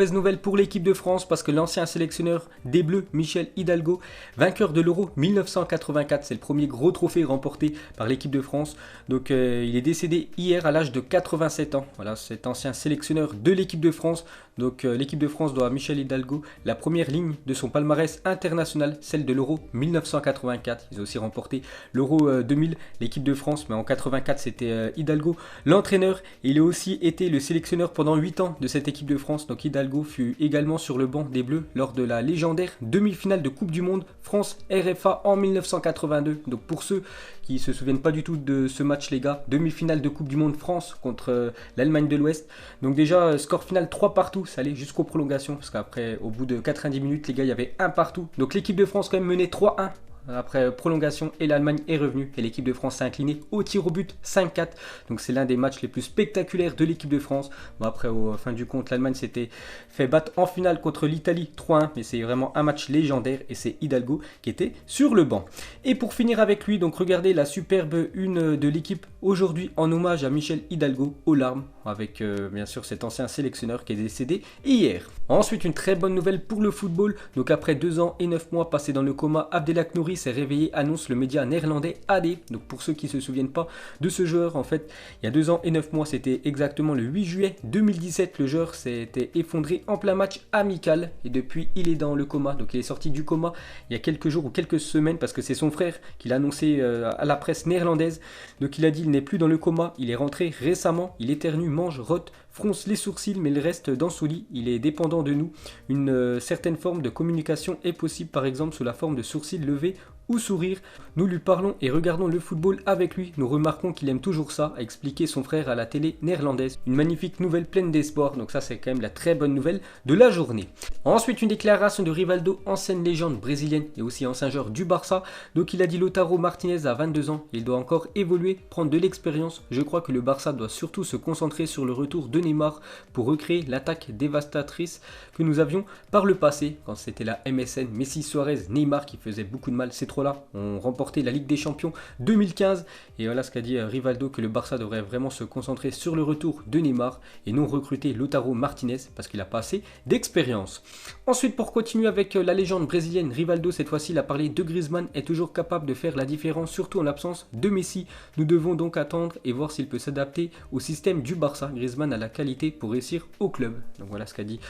Mauvaise nouvelle pour l'équipe de France parce que l'ancien sélectionneur des Bleus, Michel Hidalgo, vainqueur de l'Euro 1984, c'est le premier gros trophée remporté par l'équipe de France. Donc il est décédé hier à l'âge de 87 ans. Voilà, cet ancien sélectionneur de l'équipe de France. Donc l'équipe de France doit à Michel Hidalgo la première ligne de son palmarès international, celle de l'Euro 1984. Ils ont aussi remporté l'Euro 2000, l'équipe de France, mais en 84 c'était Hidalgo, l'entraîneur. Il a aussi été le sélectionneur pendant 8 ans de cette équipe de France. Donc Hidalgo fut également sur le banc des Bleus lors de la légendaire demi-finale de Coupe du Monde France-RFA en 1982. Donc pour ceux qui se souviennent pas du tout de ce match les gars, demi-finale de Coupe du Monde France contre l'Allemagne de l'Ouest. Donc déjà score final 3 partout, ça allait jusqu'aux prolongations parce qu'après au bout de 90 minutes les gars il y avait un partout. Donc l'équipe de France quand même menait 3-1 après prolongation et l'Allemagne est revenue et l'équipe de France s'est inclinée au tir au but 5-4. Donc c'est l'un des matchs les plus spectaculaires de l'équipe de France. Bon après au fin du compte l'Allemagne s'était fait battre en finale contre l'Italie 3-1, mais c'est vraiment un match légendaire et c'est Hidalgo qui était sur le banc. Et pour finir avec lui, donc regardez la superbe une de l'équipe aujourd'hui en hommage à Michel Hidalgo aux larmes avec bien sûr cet ancien sélectionneur qui est décédé hier. Ensuite une très bonne nouvelle pour le football. Donc après 2 ans et 9 mois passés dans le coma, Abdelhak Nouri s'est réveillé, annonce le média néerlandais AD. Donc pour ceux qui ne se souviennent pas de ce joueur, en fait, il y a 2 ans et 9 mois, c'était exactement le 8 juillet 2017, le joueur s'était effondré en plein match amical et depuis il est dans le coma. Donc il est sorti du coma il y a quelques jours ou quelques semaines parce que c'est son frère qui l'a annoncé à la presse néerlandaise. Donc il a dit il n'est plus dans le coma, il est rentré récemment, il éternue, mange, rote, fronce les sourcils mais il reste dans son lit, il est dépendant de nous. Une certaine forme de communication est possible par exemple sous la forme de sourcils levés ou sourire. Nous lui parlons et regardons le football avec lui. Nous remarquons qu'il aime toujours ça, a expliqué son frère à la télé néerlandaise. Une magnifique nouvelle pleine d'espoir. Donc ça c'est quand même la très bonne nouvelle de la journée. Ensuite une déclaration de Rivaldo, ancienne légende brésilienne et aussi ancien joueur du Barça. Donc il a dit Lautaro Martinez a 22 ans. Il doit encore évoluer, prendre de l'expérience. Je crois que le Barça doit surtout se concentrer sur le retour de Neymar pour recréer l'attaque dévastatrice que nous avions par le passé quand c'était la MSN Messi, Suarez, Neymar qui faisait beaucoup de mal. Ces trois-là ont remporté la Ligue des Champions 2015 et voilà ce qu'a dit Rivaldo, que le Barça devrait vraiment se concentrer sur le retour de Neymar et non recruter Lautaro Martinez parce qu'il a pas assez d'expérience. Ensuite pour continuer avec la légende brésilienne, Rivaldo cette fois-ci il a parlé de Griezmann, est toujours capable de faire la différence surtout en l'absence de Messi. Nous devons donc attendre et voir s'il peut s'adapter au système du Barça. Griezmann a la qualité pour réussir au club. Donc voilà ce qu'a dit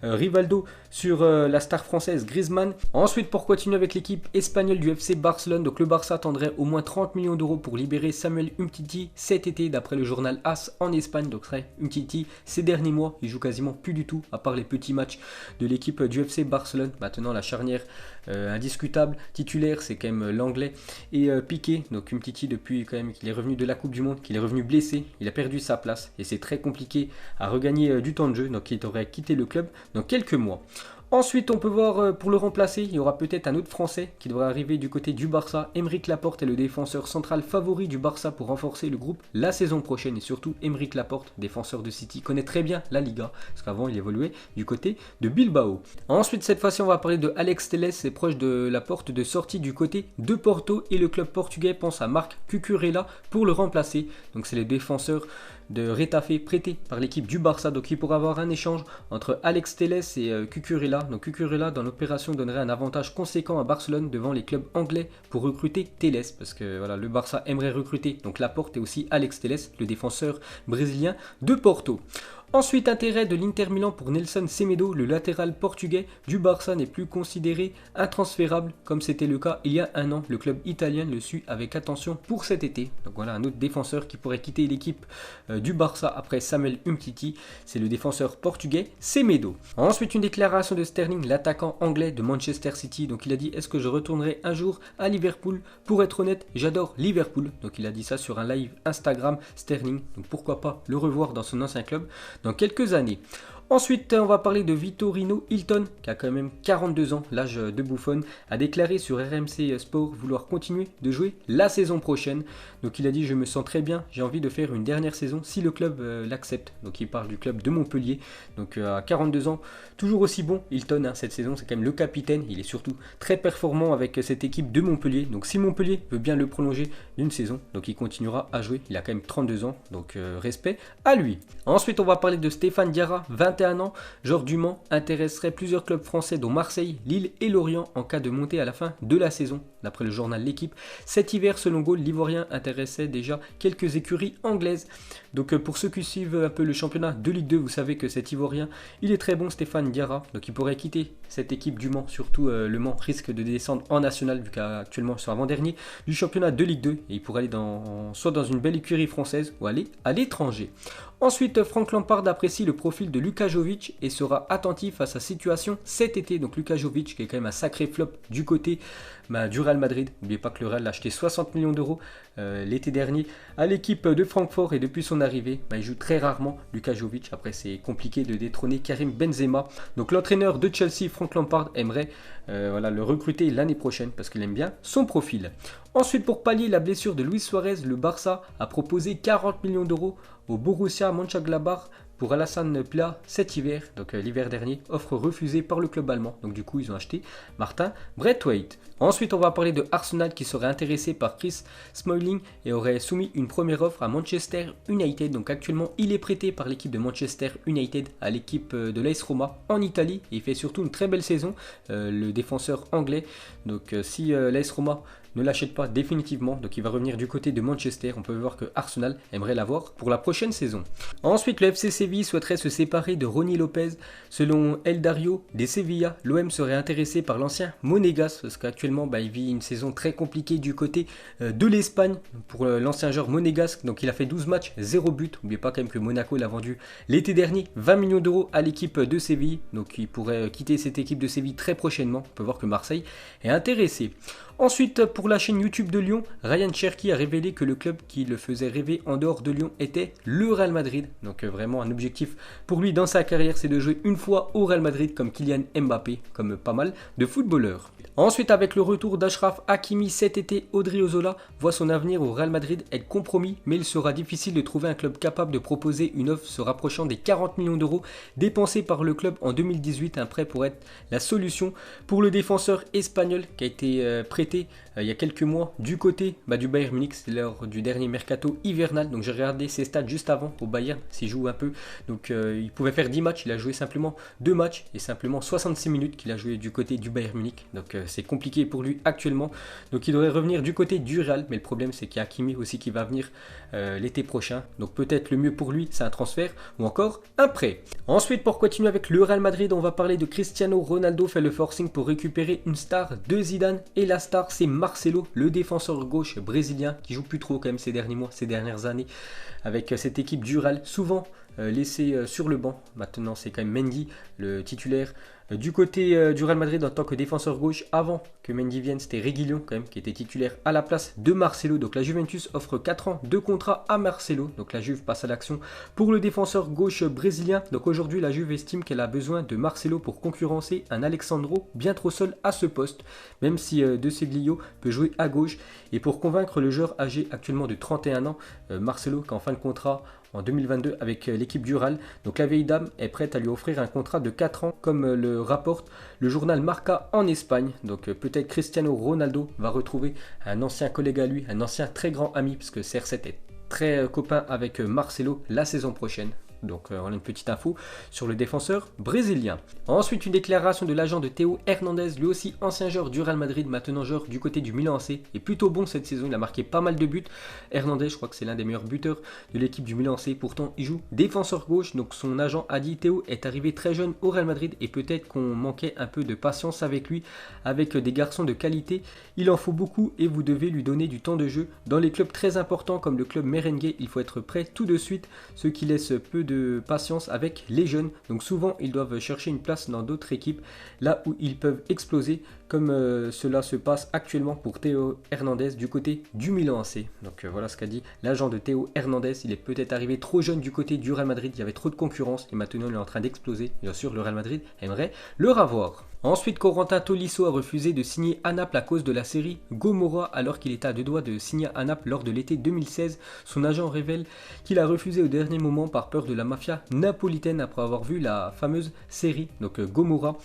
Rivaldo sur la star française Griezmann. Ensuite pour continuer avec l'équipe espagnole du FC Barcelone, donc le Barça attendrait au moins 30 millions d'euros pour libérer Samuel Umtiti cet été d'après le journal AS en Espagne. Donc Umtiti ces derniers mois il joue quasiment plus du tout à part les petits matchs de l'équipe du FC Barcelone. Maintenant la charnière indiscutable titulaire c'est quand même l'anglais et Piqué. Donc Umtiti depuis quand même qu'il est revenu de la Coupe du Monde, qu'il est revenu blessé, il a perdu sa place et c'est très compliqué à regagner du temps de jeu, donc il devrait quitter le club dans quelques mois. Ensuite, on peut voir pour le remplacer, il y aura peut-être un autre Français qui devrait arriver du côté du Barça. Aymeric Laporte est le défenseur central favori du Barça pour renforcer le groupe la saison prochaine. Et surtout, Aymeric Laporte, défenseur de City, connaît très bien la Liga, parce qu'avant il évoluait du côté de Bilbao. Ensuite, cette fois-ci, on va parler de Alex Telles, c'est proche de Laporte de sortie du côté de Porto. Et le club portugais pense à Marc Cucurella pour le remplacer. Donc c'est les défenseurs de Retafe prêté par l'équipe du Barça, donc il pourra avoir un échange entre Alex Telles et Cucurella. Donc Cucurella dans l'opération donnerait un avantage conséquent à Barcelone devant les clubs anglais pour recruter Telles, parce que voilà, le Barça aimerait recruter donc Laporte et aussi Alex Telles, le défenseur brésilien de Porto. Ensuite, intérêt de l'Inter Milan pour Nelson Semedo, le latéral portugais du Barça n'est plus considéré intransférable comme c'était le cas il y a un an. Le club italien le suit avec attention pour cet été. Donc voilà un autre défenseur qui pourrait quitter l'équipe du Barça après Samuel Umtiti, c'est le défenseur portugais Semedo. Ensuite, une déclaration de Sterling, l'attaquant anglais de Manchester City. Donc il a dit: est-ce que je retournerai un jour à Liverpool? Pour être honnête, j'adore Liverpool. Donc il a dit ça sur un live Instagram Sterling. Donc pourquoi pas le revoir dans son ancien club dans quelques années. Ensuite, on va parler de Vitorino Hilton, qui a quand même 42 ans, l'âge de Buffon, a déclaré sur RMC Sport vouloir continuer de jouer la saison prochaine. Donc il a dit: je me sens très bien, j'ai envie de faire une dernière saison si le club l'accepte. Donc il parle du club de Montpellier. Donc à 42 ans, toujours aussi bon Hilton, hein, cette saison c'est quand même le capitaine, il est surtout très performant avec cette équipe de Montpellier. Donc si Montpellier veut bien le prolonger d'une saison, donc il continuera à jouer, il a quand même 32 ans, donc respect à lui. Ensuite on va parler de Stéphane Diarra, 21 21 ans, Georges Dumont intéresserait plusieurs clubs français dont Marseille, Lille et Lorient en cas de montée à la fin de la saison. D'après le journal L'Équipe, cet hiver, selon Gaulle, l'Ivoirien intéressait déjà quelques écuries anglaises. Donc pour ceux qui suivent un peu le championnat de Ligue 2, vous savez que cet Ivoirien, il est très bon, Stéphane Diarra. Donc il pourrait quitter cette équipe du Mans, surtout le Mans risque de descendre en national vu qu'actuellement ils sont avant-dernier du championnat de Ligue 2 et il pourrait aller soit dans une belle écurie française ou aller à l'étranger. Ensuite, Frank Lampard apprécie le profil de Luka Jovic et sera attentif à sa situation cet été. Donc Luka Jovic qui est quand même un sacré flop du côté du Real Madrid. N'oubliez pas que le Real l'a acheté 60 millions d'euros l'été dernier à l'équipe de Francfort et depuis son arrivée, il joue très rarement Luka Jovic. Après c'est compliqué de détrôner Karim Benzema. Donc l'entraîneur de Chelsea, Frank Lampard, aimerait le recruter l'année prochaine parce qu'il aime bien son profil. Ensuite, pour pallier la blessure de Luis Suarez, le Barça a proposé 40 millions d'euros au Borussia Mönchengladbach pour Alassane Pla cet hiver, donc l'hiver dernier, offre refusée par le club allemand. Donc du coup, ils ont acheté Martin Braithwaite. Ensuite, on va parler de Arsenal qui serait intéressé par Chris Smalling et aurait soumis une première offre à Manchester United. Donc actuellement, il est prêté par l'équipe de Manchester United à l'équipe de l'AS Roma en Italie. Et il fait surtout une très belle saison, le défenseur anglais. Donc si l'AS Roma ne l'achète pas définitivement, donc il va revenir du côté de Manchester. On peut voir que Arsenal aimerait l'avoir pour la prochaine saison. Ensuite, le FC Séville souhaiterait se séparer de Ronny Lopez. Selon El Dario des Sevilla, l'OM serait intéressé par l'ancien Monégas parce qu'actuellement il vit une saison très compliquée du côté de l'Espagne pour l'ancien joueur Monégasque. Donc il a fait 12 matchs, 0 but. N'oubliez pas quand même que Monaco l'a vendu l'été dernier 20 millions d'euros à l'équipe de Séville. Donc il pourrait quitter cette équipe de Séville très prochainement. On peut voir que Marseille est intéressé. Ensuite, pour la chaîne YouTube de Lyon, Ryan Cherki a révélé que le club qui le faisait rêver en dehors de Lyon était le Real Madrid. Donc vraiment un objectif pour lui dans sa carrière, c'est de jouer une fois au Real Madrid comme Kylian Mbappé, comme pas mal de footballeurs. Ensuite, avec le retour d'Achraf Hakimi cet été, Odriozola voit son avenir au Real Madrid être compromis, mais il sera difficile de trouver un club capable de proposer une offre se rapprochant des 40 millions d'euros dépensés par le club en 2018. Un prêt pourrait être la solution pour le défenseur espagnol qui a été prêté il y a quelques mois du côté du Bayern Munich. C'est lors du dernier mercato hivernal. Donc j'ai regardé ses stats juste avant au Bayern, s'il joue un peu. Donc il pouvait faire 10 matchs, il a joué simplement 2 matchs et simplement 66 minutes qu'il a joué du côté du Bayern Munich. Donc c'est compliqué pour lui actuellement. Donc il devrait revenir du côté du Real. Mais le problème c'est qu'il y a Hakimi aussi qui va venir l'été prochain. Donc peut-être le mieux pour lui c'est un transfert ou encore un prêt. Ensuite, pour continuer avec le Real Madrid, on va parler de Cristiano Ronaldo fait le forcing pour récupérer une star de Zidane. Et la star c'est Marcelo, le défenseur gauche brésilien qui joue plus trop quand même ces derniers mois, ces dernières années avec cette équipe du Real, souvent laissé sur le banc. Maintenant c'est quand même Mendy le titulaire du côté du Real Madrid en tant que défenseur gauche. Avant que Mendy vienne, c'était Reguilón quand même qui était titulaire à la place de Marcelo. Donc la Juventus offre 4 ans de contrat à Marcelo. Donc la Juve passe à l'action pour le défenseur gauche brésilien. Donc aujourd'hui la Juve estime qu'elle a besoin de Marcelo pour concurrencer un Alexandro bien trop seul à ce poste, même si De Seglio peut jouer à gauche. Et pour convaincre le joueur âgé actuellement de 31 ans, Marcelo qui est en fin de contrat en 2022 avec l'équipe du Real. Donc la vieille dame est prête à lui offrir un contrat de 4 ans comme le rapporte le journal Marca en Espagne. Donc peut-être Cristiano Ronaldo va retrouver un ancien collègue à lui, un ancien très grand ami, puisque CR7 est très copain avec Marcelo la saison prochaine. Donc on a une petite info sur le défenseur brésilien. Ensuite, une déclaration de l'agent de Théo Hernandez, lui aussi ancien joueur du Real Madrid, maintenant joueur du côté du Milan AC, est plutôt bon cette saison, il a marqué pas mal de buts. Hernandez, je crois que c'est l'un des meilleurs buteurs de l'équipe du Milan AC, pourtant il joue défenseur gauche. Donc son agent a dit Théo est arrivé très jeune au Real Madrid et peut-être qu'on manquait un peu de patience avec lui, avec des garçons de qualité. Il en faut beaucoup et vous devez lui donner du temps de jeu. Dans les clubs très importants comme le club merengue, il faut être prêt tout de suite, ce qui laisse peu de patience avec les jeunes. Donc souvent ils doivent chercher une place dans d'autres équipes là où ils peuvent exploser, comme cela se passe actuellement pour Théo Hernandez du côté du Milan AC. Donc voilà ce qu'a dit l'agent de Théo Hernandez. Il est peut-être arrivé trop jeune du côté du Real Madrid, il y avait trop de concurrence et maintenant il est en train d'exploser. Bien sûr le Real Madrid aimerait le revoir. Ensuite, Corentin Tolisso a refusé de signer à Naples à cause de la série Gomorrah alors qu'il était à 2 doigts de signer à Naples lors de l'été 2016. Son agent révèle qu'il a refusé au dernier moment par peur de la mafia napolitaine après avoir vu la fameuse série, donc Gomorrah.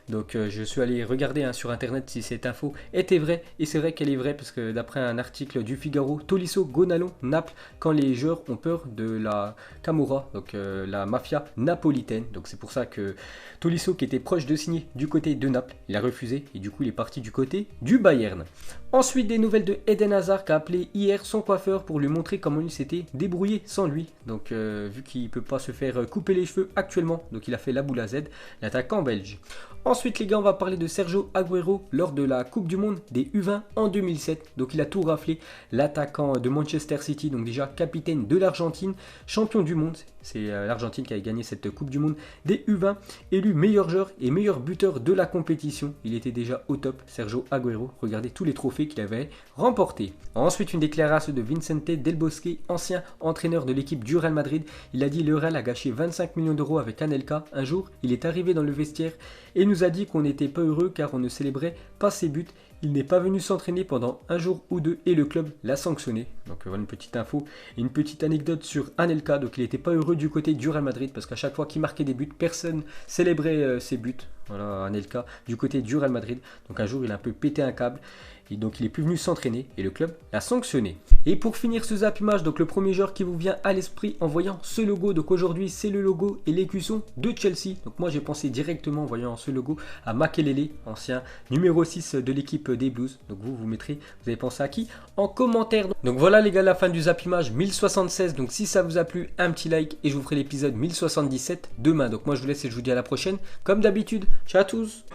Donc je suis allé regarder sur internet si cette info était vraie, et c'est vrai qu'elle est vraie parce que d'après un article du Figaro, Tolisso, Gonalon, Naples, quand les joueurs ont peur de la Camorra, donc la mafia napolitaine. Donc c'est pour ça que Tolisso, qui était proche de signer du côté de Naples, il a refusé et du coup il est parti du côté du Bayern. Ensuite, des nouvelles de Eden Hazard qui a appelé hier son coiffeur pour lui montrer comment il s'était débrouillé sans lui. Donc vu qu'il ne peut pas se faire couper les cheveux actuellement, donc il a fait la boule à Z, l'attaquant belge. Ensuite les gars, on va parler de Sergio Agüero lors de la Coupe du Monde des U20 en 2007. Donc il a tout raflé, l'attaquant de Manchester City, donc déjà capitaine de l'Argentine, champion du monde. C'est l'Argentine qui a gagné cette Coupe du Monde des U20, élu meilleur joueur et meilleur buteur de la compétition. Il était déjà au top, Sergio Agüero. Regardez tous les trophées qu'il avait remportés. Ensuite, une déclaration de Vicente Del Bosque, ancien entraîneur de l'équipe du Real Madrid. Il a dit: le Real a gâché 25 millions d'euros avec Anelka. Un jour, il est arrivé dans le vestiaire et nous a dit qu'on n'était pas heureux car on ne célébrait pas ses buts. Il n'est pas venu s'entraîner pendant un jour ou deux et le club l'a sanctionné. Donc voilà une petite info et une petite anecdote sur Anelka. Donc il n'était pas heureux du côté du Real Madrid parce qu'à chaque fois qu'il marquait des buts, personne célébrait ses buts. Voilà Anelka du côté du Real Madrid. Donc un jour il a un peu pété un câble. Et donc il est plus venu s'entraîner et le club l'a sanctionné. Et pour finir ce Zap Image, donc le premier joueur qui vous vient à l'esprit en voyant ce logo, donc aujourd'hui c'est le logo et l'écusson de Chelsea. Donc moi j'ai pensé directement en voyant ce logo à Makelele, ancien numéro 6 de l'équipe des Blues. Donc vous mettrez, vous avez pensé à qui en commentaire. Donc voilà les gars, la fin du Zap Image 1076. Donc si ça vous a plu, un petit like et je vous ferai l'épisode 1077 demain. Donc moi je vous laisse et je vous dis à la prochaine comme d'habitude. Ciao à tous.